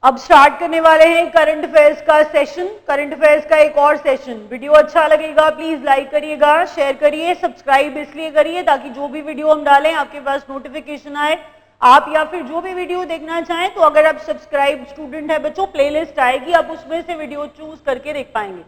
अब स्टार्ट करने वाले हैं करंट अफेयर्स का सेशन, करंट अफेयर्स का एक और सेशन। वीडियो अच्छा लगेगा प्लीज लाइक करिएगा, शेयर करिए, सब्सक्राइब इसलिए करिए ताकि जो भी वीडियो हम डालें आपके पास नोटिफिकेशन आए। आप या फिर जो भी वीडियो देखना चाहें तो अगर आप सब्सक्राइब स्टूडेंट है बच्चों, प्लेलिस्ट आएगी, आप उसमें से वीडियो चूज करके देख पाएंगे।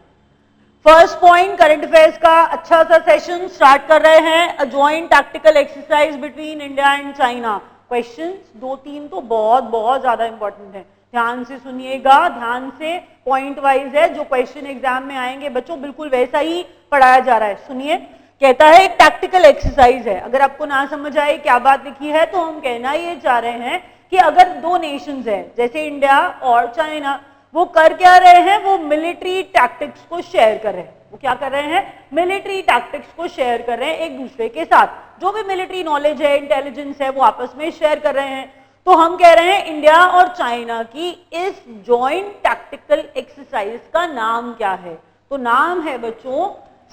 फर्स्ट पॉइंट, करंट अफेयर्स का अच्छा सा सेशन स्टार्ट कर रहे हैं। A joint tactical exercise between India and China. Questions 2-3 तो बहुत ज्यादा इंपॉर्टेंट है, ध्यान से सुनिएगा, ध्यान से, पॉइंट वाइज है। जो क्वेश्चन एग्जाम में आएंगे बच्चों बिल्कुल वैसा ही पढ़ाया जा रहा है। सुनिए, कहता है एक टैक्टिकल एक्सरसाइज है। अगर आपको ना समझ आए क्या बात लिखी है तो हम कहना ये चाह रहे हैं कि अगर दो नेशंस है जैसे इंडिया और चाइना, वो कर क्या रहे हैं, वो मिलिट्री टैक्टिक्स को शेयर कर रहे हैं। वो क्या कर रहे हैं, मिलिट्री टैक्टिक्स को शेयर कर रहे हैं एक दूसरे के साथ। जो भी मिलिट्री नॉलेज है, इंटेलिजेंस है, वो आपस में शेयर कर रहे हैं। तो हम कह रहे हैं इंडिया और चाइना की इस जॉइंट टैक्टिकल एक्सरसाइज का नाम क्या है। तो नाम है बच्चों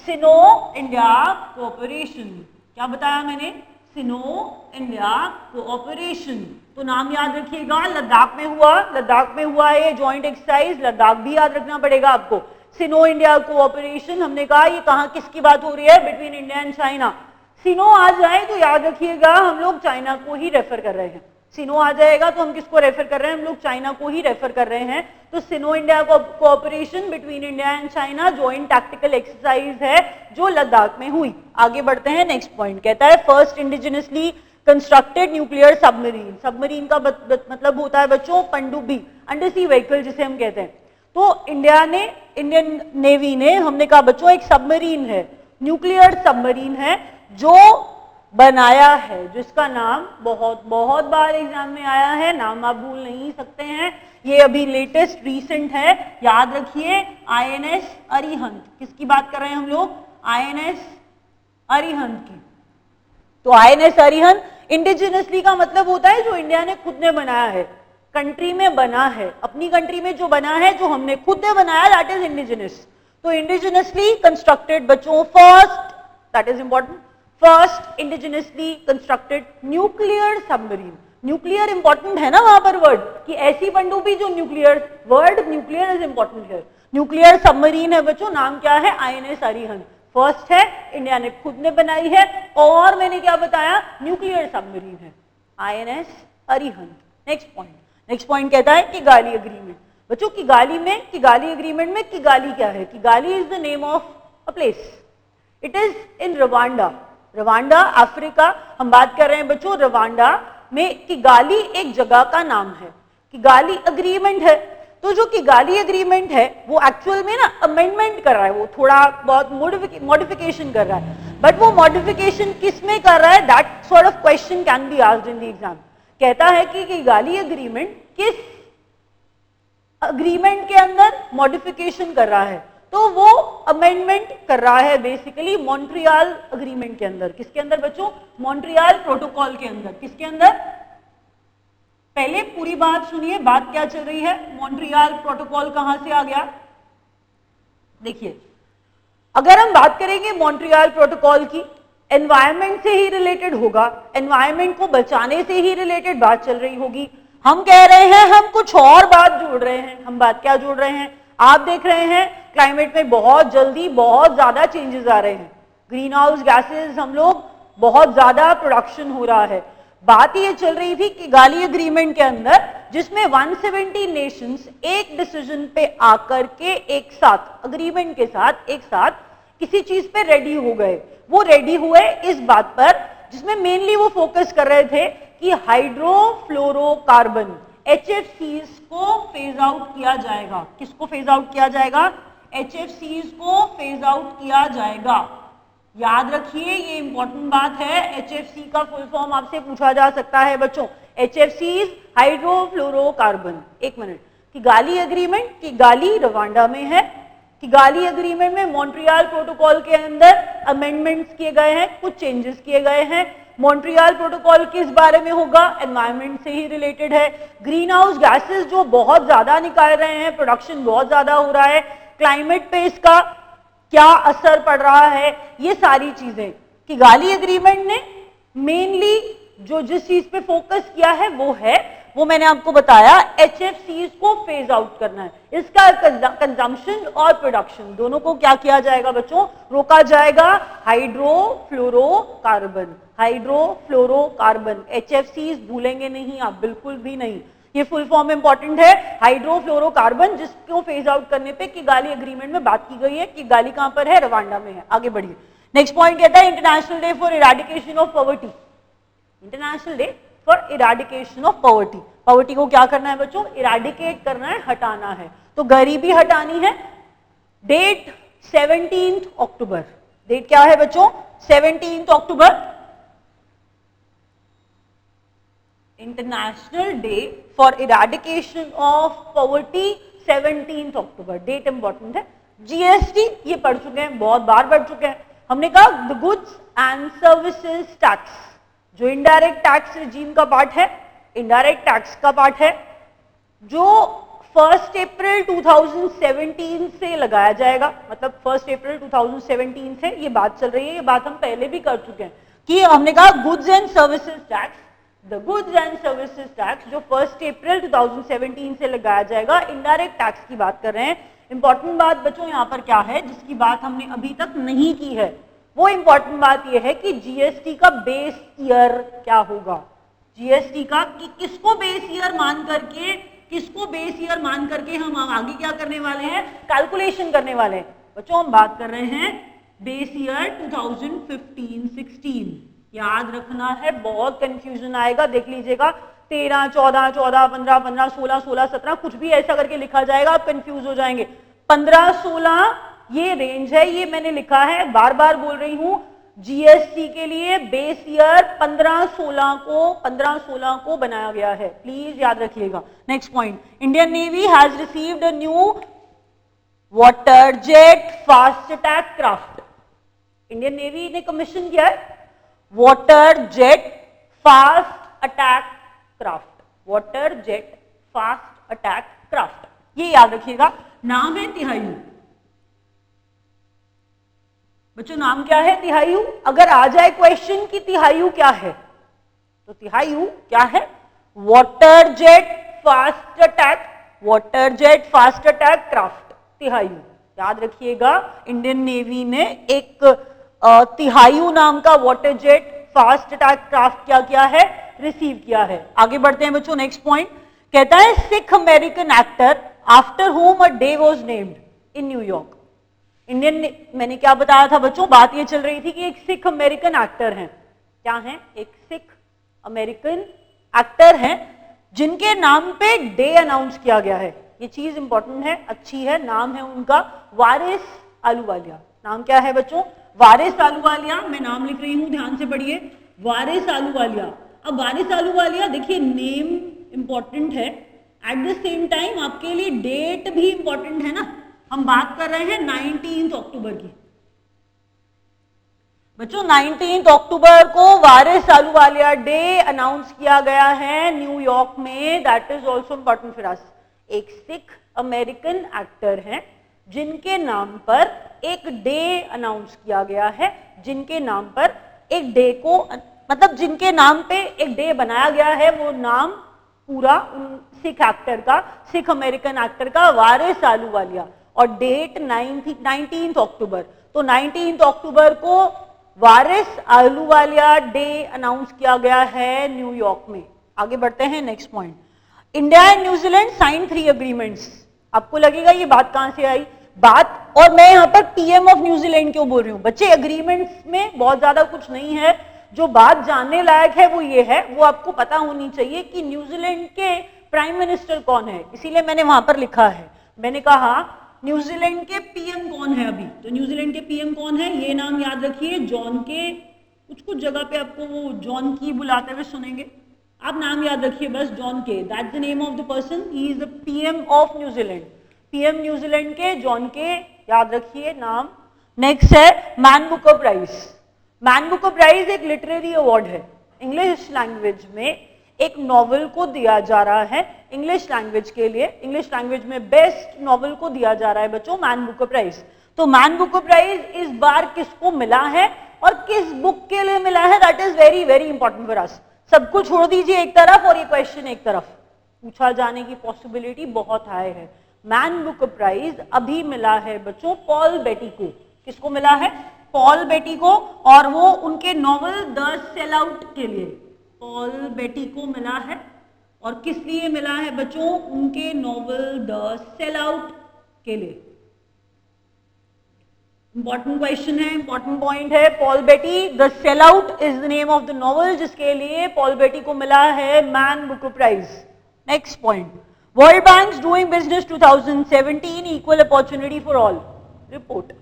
सिनो इंडिया कोऑपरेशन। क्या बताया मैंने, सिनो इंडिया कोऑपरेशन। तो नाम याद रखिएगा, लद्दाख में हुआ है ये जॉइंट एक्सरसाइज, लद्दाख भी याद रखना पड़ेगा आपको। सिनो इंडिया कोऑपरेशन, हमने कहा ये कहां किसकी बात हो रही है, बिटवीन इंडिया एंड चाइना। सिनो आ जाए तो याद रखिएगा हम लोग चाइना को ही रेफर कर रहे हैं। सिनो आ जाएगा तो हम किसको रेफर कर रहे हैं, हम लोग चाइना को ही रेफर कर रहे हैं। तो Sino India cooperation between India and China joint tactical exercise है जो लद्दाख में हुई। आगे बढ़ते हैं, नेक्स्ट पॉइंट कहता है first indigenously constructed nuclear submarine. Submarine का मतलब होता है बच्चों पनडुब्बी, अंडर सी व्हीकल जिसे हम कहते हैं। तो इंडियन नेवी ने, हमने कहा बच्चों एक सबमरीन है, न्यूक्लियर सबमरीन है जो बनाया है, जिसका नाम बहुत बार एग्जाम में आया है, नाम आप भूल नहीं सकते हैं। ये अभी लेटेस्ट रीसेंट है, याद रखिए, आईएनएस अरिहंत। किसकी बात कर रहे हैं हम लोग, आईएनएस अरिहंत की। तो आईएनएस अरिहंत इंडिजिनसली का मतलब होता है जो इंडिया ने खुद ने बनाया है, कंट्री में बना है, अपनी कंट्री में जो बना है, जो हमने खुद ने बनाया, दैट इज इंडिजिनस। तो इंडिजिनसली कंस्ट्रक्टेड बच्चों first, that is important, first indigenously constructed nuclear submarine. Nuclear important है ना वहां पर वर्ड, कि ऐसी पनडुब्बी जो nuclear, word nuclear is important है। न्यूक्लियर सबमरीन है बच्चों, नाम क्या है, आईएनएस अरिहंत। फर्स्ट है, इंडिया ने खुद ने बनाई है, और मैंने क्या बताया, न्यूक्लियर सबमरीन है, आईएनएस अरिहंत। नेक्स्ट पॉइंट कहता है किगाली एग्रीमेंट। बच्चों किगाली एग्रीमेंट में किगाली क्या है, Kigali is the name of a place, it is in Rwanda, Rwanda Africa. हम बात कर रहे हैं बच्चों रवांडा में, किगाली एक जगह का नाम है, किगाली एग्रीमेंट है। तो जो किगाली एग्रीमेंट है वो एक्चुअल में ना अमेंडमेंट कर रहा है, वो थोड़ा बहुत मॉडिफिकेशन कर रहा है, बट वो मॉडिफिकेशन किस में कर रहा है, that sort of question can be asked in the exam. कहता है कि किगाली एग्रीमेंट किस एग्रीमेंट के अंदर मॉडिफिकेशन कर रहा है, तो वो अमेंडमेंट कर रहा है बेसिकली मॉन्ट्रियल एग्रीमेंट के अंदर। किसके अंदर बच्चों, मॉन्ट्रियल प्रोटोकॉल के अंदर। किसके अंदर, पहले पूरी बात सुनिए, बात क्या चल रही है, मॉन्ट्रियल प्रोटोकॉल कहां से आ गया। देखिए, अगर हम बात करेंगे मॉन्ट्रियल प्रोटोकॉल की, एनवायरमेंट से ही रिलेटेड होगा, एनवायरमेंट को बचाने से ही रिलेटेड बात चल रही होगी। हम कह रहे हैं हम कुछ और बात जोड़ रहे हैं। हम बात क्या जोड़ रहे हैं, आप देख रहे हैं क्लाइमेट में बहुत जल्दी बहुत ज्यादा चेंजेस आ रहे हैं, ग्रीन हाउस गैसेज हम लोग बहुत ज्यादा प्रोडक्शन हो रहा है। बात ये चल रही थी कि किगाली एग्रीमेंट के अंदर, जिसमें 170 नेशंस एक डिसीजन पे आकर के एक साथ, एग्रीमेंट के साथ एक साथ किसी चीज पे रेडी हो गए। वो रेडी हुए इस बात पर, जिसमें मेनली वो फोकस कर रहे थे कि हाइड्रोफ्लोरोकार्बन HFCs को फेज आउट किया जाएगा। किसको फेज आउट किया जाएगा, HFCs को फेज आउट किया जाएगा। याद रखिए ये इंपॉर्टेंट बात है, HFC का फुल फॉर्म आपसे पूछा जा सकता है बच्चों, HFCs हाइड्रोफ्लोरोकार्बन। एक minute, Kigali agreement, Kigali Rwanda में है। किगाली एग्रीमेंट में मॉन्ट्रियल प्रोटोकॉल के अंदर अमेंडमेंट्स किए गए हैं, कुछ चेंजेस किए गए हैं। मॉन्ट्रियल प्रोटोकॉल किस बारे में होगा, एनवायरमेंट से ही रिलेटेड है। ग्रीन हाउस गैसेस जो बहुत ज्यादा निकाल रहे हैं, प्रोडक्शन बहुत ज्यादा हो रहा है, क्लाइमेट पे इसका क्या असर पड़ रहा है, ये सारी चीजें किगाली एग्रीमेंट ने मेनली जो जिस चीज पे फोकस किया है वो है वो मैंने आपको बताया, HFCs को फेज आउट करना है। इसका कंजम्पशन और प्रोडक्शन दोनों को क्या किया जाएगा बच्चों, रोका जाएगा। हाइड्रोफ्लोरोकार्बन, हाइड्रोफ्लोरोकार्बन, HFCs भूलेंगे नहीं आप, बिल्कुल भी नहीं, ये फुल फॉर्म इंपॉर्टेंट है। हाइड्रोफ्लोरोकार्बन, जिसको फेज आउट करने पे किगाली एग्रीमेंट में बात की गई है। किगाली कहां पर है, रवांडा में है। आगे बढ़िए, नेक्स्ट पॉइंट कहता है international day for eradication of poverty. International day for eradication of poverty. Poverty को क्या करना है बच्चों, इराडिकेट करना है, हटाना है, तो गरीबी हटानी है। डेट 17 अक्टूबर, डेट क्या है बच्चों, 17 October, international day for eradication of poverty 17 October, date important है। जीएसटी ये पढ़ चुके हैं, बहुत बार पढ़ चुके हैं। हमने कहा the goods and services tax, जो इनडायरेक्ट टैक्स रिजीम का पार्ट है, इनडायरेक्ट टैक्स का पार्ट है, जो 1 अप्रैल 2017 से लगाया जाएगा, मतलब 1 अप्रैल 2017 से ये बात चल रही है। ये बात हम पहले भी कर चुके हैं कि हमने कहा goods and services tax, the goods and services tax जो 1 अप्रैल 2017 से लगाया जाएगा, इनडायरेक्ट टैक्स की बात कर रहे हैं। इंपॉर्टेंट बात बच्चों यहाँ पर क्या है, जिसकी बात हमने अभी तक नहीं की है, वो इंपॉर्टेंट बात यह है कि जीएसटी का बेस ईयर क्या होगा। जीएसटी का कि किसको बेस ईयर मान करके, किसको बेस ईयर मान करके हम आगे क्या करने वाले हैं, कैलकुलेशन करने वाले हैं। बच्चों हम बात कर रहे हैं बेस ईयर 2015-16, याद रखना है, बहुत कंफ्यूजन आएगा, देख लीजिएगा 13, 14, 14, 15, 15, 16, 16, 17, कुछ भी ऐसा करके लिखा जाएगा, आप कंफ्यूज हो जाएंगे। 15, 16 ये रेंज है, ये मैंने लिखा है, बार बार बोल रही हूं, जीएसटी के लिए बेस ईयर 15-16 को बनाया गया है, प्लीज याद रखिएगा। Next point, Indian navy has received a new water jet fast attack craft. Indian Navy ने कमीशन किया है water jet fast attack craft, water jet fast attack craft, ये याद रखिएगा। नाम है तिहायु। बच्चों नाम क्या है, तिहायु। अगर आ जाए क्वेश्चन कि तिहायु क्या है, तो तिहायु क्या है, water jet fast attack, water jet fast attack craft, Tihayu याद रखिएगा। इंडियन नेवी ने एक तिहायु नाम का water jet fast attack craft क्या किया है, रिसीव किया है। आगे बढ़ते हैं बच्चों, नेक्स्ट पॉइंट कहता है सिख अमेरिकन एक्टर आफ्टर हुम a day was named in New York. Indian, मैंने क्या बताया था बच्चों, बात ये चल रही थी कि एक सिख अमेरिकन एक्टर हैं, क्या हैं, एक सिख अमेरिकन एक्टर हैं जिनके नाम पे डे अनाउंस किया गया है। ये चीज इंपॉर्टेंट है, अच्छी है। नाम है उनका वारिस आलूवालिया। नाम क्या है बच्चों, वारिस आलूवालिया। मैं नाम लिख रही हूं, ध्यान से पढ़िए, वारिस आलूवालिया। अब वारिस आलूवालिया देखिए, नेम इंपॉर्टेंट है, एट द सेम टाइम आपके लिए डेट भी इंपॉर्टेंट है ना। हम बात कर रहे हैं 19 अक्टूबर की। बच्चों 19 अक्टूबर को वारिस आलूवालिया डे अनाउंस किया गया है न्यूयॉर्क में। That is also important for us. एक सिख अमेरिकन एक्टर हैं जिनके नाम पर एक डे अनाउंस किया गया है, जिनके नाम पर एक डे को, मतलब जिनके नाम पे एक डे बनाया गया है, वो नाम पूरा सिख एक्टर का, सिख अमेरिकन एक्टर का वारिस आलूवालिया, और डेट 19 अक्टूबर। तो 19 अक्टूबर को वारिस आलूवालिया डे अनाउंस किया गया है न्यूयॉर्क में। आगे बढ़ते हैं, next point, India and New Zealand sign 3 agreements. आपको लगेगा ये बात कहां से आई बात, और मैं यहां पर पीएम ऑफ न्यूजीलैंड क्यों बोल रही हूं बच्चे, एग्रीमेंट्स में बहुत ज्यादा कुछ नहीं है। जो बात जानने लायक है वो ये है, वो आपको पता होनी चाहिए कि न्यूजीलैंड के प्राइम मिनिस्टर कौन है, इसीलिए मैंने वहां पर लिखा है। मैंने कहा न्यूजीलैंड के पीएम कौन है अभी, तो न्यूजीलैंड के पीएम कौन है, ये नाम याद रखिए, जॉन के। कुछ जगह पे आपको वो जॉन की बुलाते हुए सुनेंगे, आप नाम याद रखिए बस, John Key, that's the name of the person, he is the PM of New Zealand. PM New Zealand के जॉन के, याद रखिए नाम। नेक्स्ट है Man Booker prize. Man Booker prize एक लिटरेरी अवार्ड है, इंग्लिश लैंग्वेज में एक नॉवल को दिया जा रहा है, इंग्लिश लैंग्वेज के लिए, इंग्लिश लैंग्वेज में बेस्ट नॉवल को दिया जा रहा है बच्चों मैन बुकर प्राइज। तो मैन बुकर प्राइज इस बार किसको मिला है और किस बुक के लिए मिला है, that is very very important for us. सबको छोड़ दीजिए एक तरफ और ये क्वेश्चन एक तरफ। पूछा जाने की पॉसिबिलिटी बहुत हाई है। मैन बुक प्राइज अभी मिला है बच्चों पॉल बेटी को। किसको मिला है? पॉल बेटी को, और वो उनके नॉवल द सेल आउट के लिए पॉल बेटी को मिला है। और किस लिए मिला है बच्चों? उनके नॉवल द सेल आउट के लिए। इंपॉर्टेंट क्वेश्चन है, इंपॉर्टेंट पॉइंट है। Paul Beatty the Sellout is the name of the novel जिसके लिए पॉल बेटी को मिला है Man Book prize. Next point, World Bank doing business 2017 equal opportunity for all report.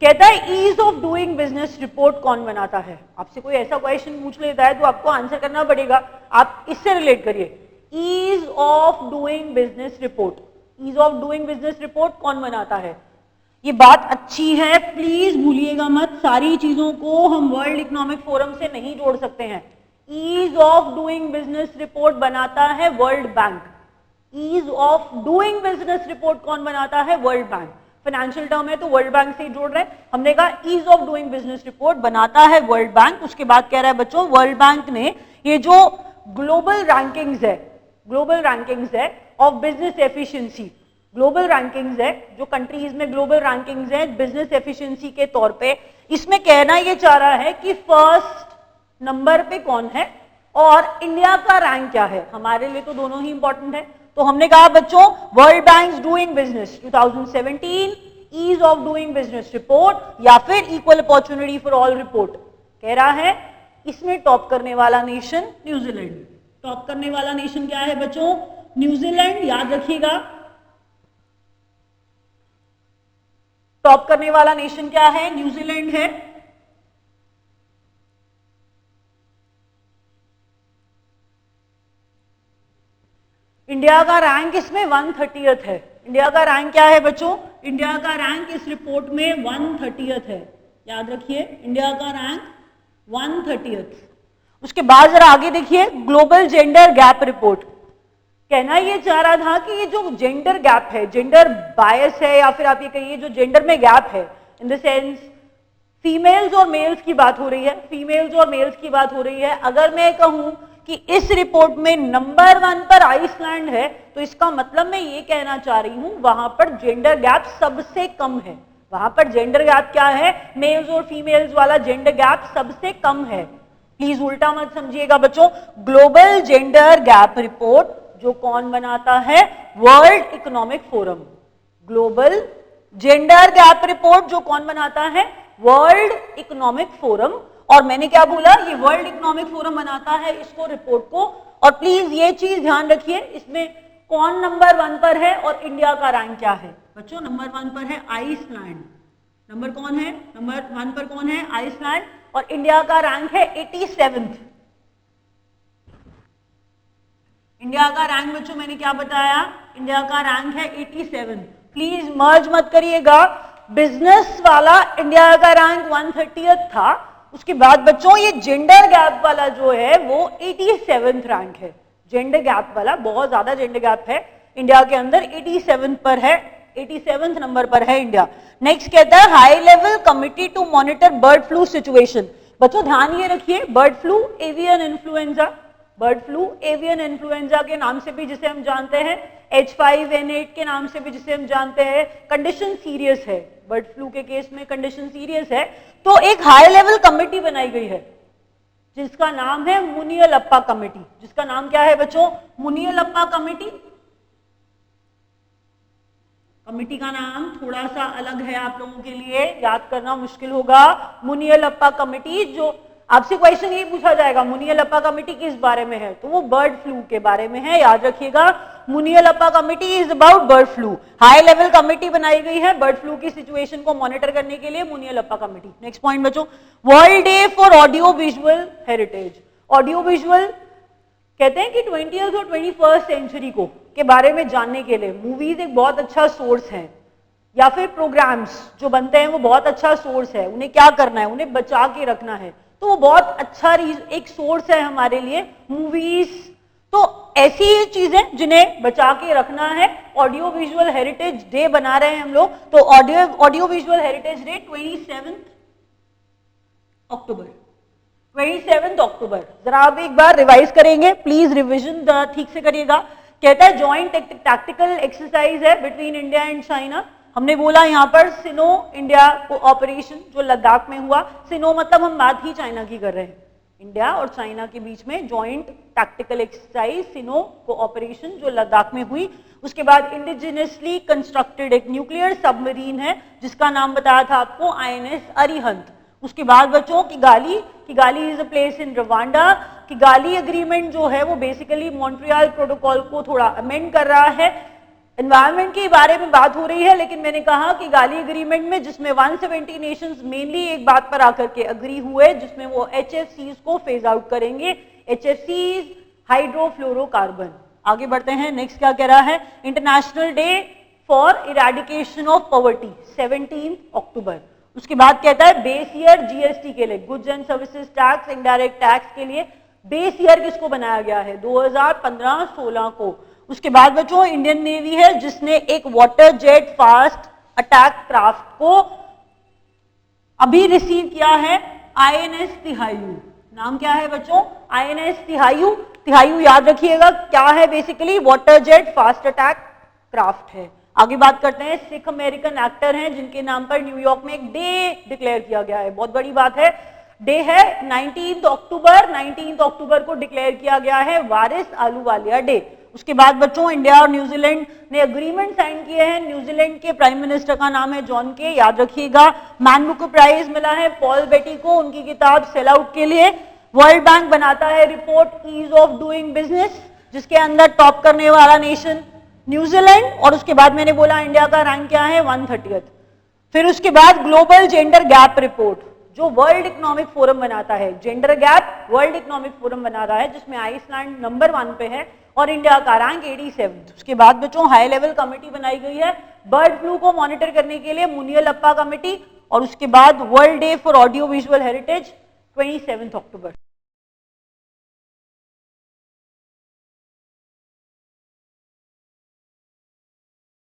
कहता है ease of doing business report कौन बनाता है? आपसे कोई ऐसा क्वेश्चन पूछ लेता है तो आपको आंसर करना पड़ेगा, आप इससे रिलेट करिए। Ease of doing business report, ease of doing business report कौन बनाता है? ये बात अच्छी है, प्लीज भूलिएगा मत, सारी चीजों को हम वर्ल्ड इकोनॉमिक फोरम से नहीं जोड़ सकते हैं। Ease of doing business report बनाता है World Bank. Ease of doing business report कौन बनाता है? World bank. फाइनेंशियल टर्म है तो वर्ल्ड बैंक से ही जोड़ रहे हैं। हमने कहा ease of doing business report बनाता है वर्ल्ड बैंक। उसके बाद कह रहा है बच्चों वर्ल्ड बैंक ने ये जो ग्लोबल रैंकिंग्स है, ग्लोबल रैंकिंग्स है of business efficiency, global rankings है जो कंट्रीज में ग्लोबल रैंकिंग्स है बिजनेस एफिशिएंसी के तौर पे, इसमें कहना ये चाह रहा है कि फर्स्ट नंबर पे कौन है और इंडिया का रैंक क्या है। हमारे लिए तो दोनों ही इंपॉर्टेंट है। तो हमने कहा बच्चों World Bank doing business 2017 ease of doing business report या फिर equal opportunity for all report कह रहा है इसमें टॉप करने वाला नेशन न्यूजीलैंड। टॉप करने वाला नेशन क्या है बच्चों? न्यूजीलैंड। याद रखिएगा टॉप करने वाला नेशन क्या है? न्यूजीलैंड है। इंडिया का रैंक इसमें 130th है। इंडिया का रैंक क्या है बच्चों? इंडिया का रैंक इस रिपोर्ट में 130th है। याद रखिए इंडिया का रैंक 130th। उसके बाद जरा आगे देखिए ग्लोबल जेंडर गैप रिपोर्ट। कहना ये चाह रहा था कि ये जो जेंडर गैप है, जेंडर बायस है या फिर आप ये कहिए जो जेंडर में गैप है, इन द सेंस फीमेल्स और मेल्स की बात हो रही है, फीमेल्स और मेल्स की बात हो रही है। अगर मैं कहूं कि इस रिपोर्ट में नंबर 1 पर आइसलैंड है तो इसका मतलब मैं ये कहना चाह रही हूं वहां पर जेंडर गैप सबसे कम है। वहां पर जेंडर गैप क्या है? मेल्स और फीमेल्स वाला जेंडर गैप सबसे कम है। प्लीज उल्टा मत समझिएगा बच्चों। ग्लोबल जेंडर गैप रिपोर्ट जो कौन बनाता है? World economic forum. Global gender gap report जो कौन बनाता है? World economic forum. और मैंने क्या बोला? ये वर्ल्ड इकोनॉमिक फोरम बनाता है इसको, रिपोर्ट को। और प्लीज ये चीज ध्यान रखिए इसमें कौन नंबर 1 पर है और इंडिया का रैंक क्या है बच्चों? नंबर 1 पर है आइसलैंड। नंबर कौन है? नंबर 1 पर कौन है? आइसलैंड। और इंडिया का रैंक है 87th। इंडिया का रैंक बच्चों मैंने क्या बताया? इंडिया का रैंक है 87। प्लीज मर्ज मत करिएगा। बिजनेस वाला इंडिया का रैंक 130th था, उसके बाद बच्चों ये जेंडर गैप वाला जो है वो 87th रैंक है। जेंडर गैप वाला बहुत ज्यादा जेंडर गैप है इंडिया के अंदर, 87 पर है, 87th नंबर पर है इंडिया। नेक्स्ट कहता है high level committee to monitor bird flu situation. बच्चों ध्यान ये रखिए bird flu avian influenza, bird flu avian influenza के नाम से भी जिसे हम जानते हैं, H5N8 के नाम से भी जिसे हम जानते हैं। कंडीशन सीरियस है, बर्ड फ्लू के केस में कंडीशन सीरियस है। तो एक हाई लेवल कमेटी बनाई गई है जिसका नाम है मुनियलप्पा कमेटी। जिसका नाम क्या है बच्चों? मुनियलप्पा कमेटी। कमेटी का नाम थोड़ा सा अलग है, आप लोगों के लिए याद करना मुश्किल होगा। मुनियलप्पा कमेटी, जो आपसे क्वेश्चन ये पूछा जाएगा मुनियलप्पा कमेटी किस बारे में है, तो वो बर्ड फ्लू के बारे में है। याद रखिएगा Muniyalappa committee is about bird flu. High level committee बनाई गई है बर्ड फ्लू की सिचुएशन को मॉनिटर करने के लिए, मुनियलप्पा कमेटी। नेक्स्ट पॉइंट बच्चों, world day for audio visual heritage. Audio visual कहते हैं कि 20th और 21st सेंचुरी को के बारे में जानने के लिए मूवीज एक बहुत अच्छा सोर्स है, या फिर प्रोग्राम्स जो बनते हैं वो बहुत अच्छा सोर्स है। उन्हें क्या करना है? उन्हें बचा के रखना है, तो वो बहुत अच्छा एक सोर्स है हमारे लिए मूवीज। तो ऐसी चीजें जिन्हें बचा के रखना है, ऑडियो विजुअल हेरिटेज डे बना रहे हैं हम लोग। तो ऑडियो विजुअल हेरिटेज डे 27 अक्टूबर, 27 अक्टूबर। जरा आप एक बार रिवाइज करेंगे, प्लीज रिवीजन ठीक से करिएगा। कहता है जॉइंट टैक्टिकल एक्सरसाइज है बिटवीन इंडिया एंड चाइना। हमने बोला यहाँ पर सिनो इंडिया कोऑपरेशन जो लद्दाख में हुआ, सिनो मतलब हम बात ही चाइना की कर रहे हैं, इंडिया और चाइना के बीच में जॉइंट टैक्टिकल एक्सरसाइज सिनो कोऑपरेशन जो लद्दाख में हुई। उसके बाद इंडिजिनियसली कंस्ट्रक्टेड एक न्यूक्लियर सबमरीन है जिसका नाम बताया था आपको INS अरिहंत। उसके बाद बच्चों Kigali is a place in Rwanda. Kigali agreement जो है वो बेसिकली मॉन्ट्रियल प्रोटोकॉल को थोड़ा अमेंड कर रहा है। एनवायरमेंट के बारे में बात हो रही है, लेकिन मैंने कहा कि गाली एग्रीमेंट में जिसमें 170 नेशंस मेनली एक बात पर आकर के अग्री हुए जिसमें वो HFCs को फेज आउट करेंगे। HFCs hydrofluorocarbon. आगे बढ़ते हैं, नेक्स्ट क्या कह रहा है, international day for eradication of poverty 17 अक्टूबर। उसके बाद कहता है बेस ईयर GST के लिए, goods and services tax indirect tax के लिए बेस ईयर किसको बनाया गया है, 2015-16 को। उसके बाद बच्चों इंडियन नेवी है जिसने एक water jet fast attack craft को अभी रिसीव किया है, INS तिहायु। नाम क्या है बच्चों, INS तिहायु। तिहायु याद रखिएगा क्या है, basically water jet fast attack craft है। आगे बात करते हैं, सिख अमेरिकन एक्टर हैं जिनके नाम पर न्यूयॉर्क में एक डे डिक्लेयर किया गया है, बहुत बड़ी बात है। डे है 19 अक्टूबर को डिक्लेयर किया गया है वारिस आलूवालिया डे। उसके बाद बच्चों इंडिया और न्यूजीलैंड ने एग्रीमेंट साइन किए हैं। न्यूजीलैंड के प्राइम मिनिस्टर का नाम है जॉन के, याद रखिएगा। मैन बुक प्राइज मिला है पॉल बेटी को उनकी किताब सेल आउट के लिए। वर्ल्ड बैंक बनाता है report ease of doing business जिसके अंदर टॉप करने वाला नेशन न्यूजीलैंड, और उसके बाद मैंने बोला इंडिया का रैंक क्या है 130th। फिर उसके बाद ग्लोबल जेंडर गैप रिपोर्ट जो वर्ल्ड इकोनॉमिक फोरम बनाता है, gender gap world economic forum बना रहा है जिसमें आइसलैंड नंबर 1 पे है और इंडिया का रैंक 87। उसके बाद बच्चों हाई लेवल कमेटी बनाई गई है बर्ड फ्लू को मॉनिटर करने के लिए, मुनियलप्पा कमेटी। और उसके बाद world day for audio visual heritage 27 October.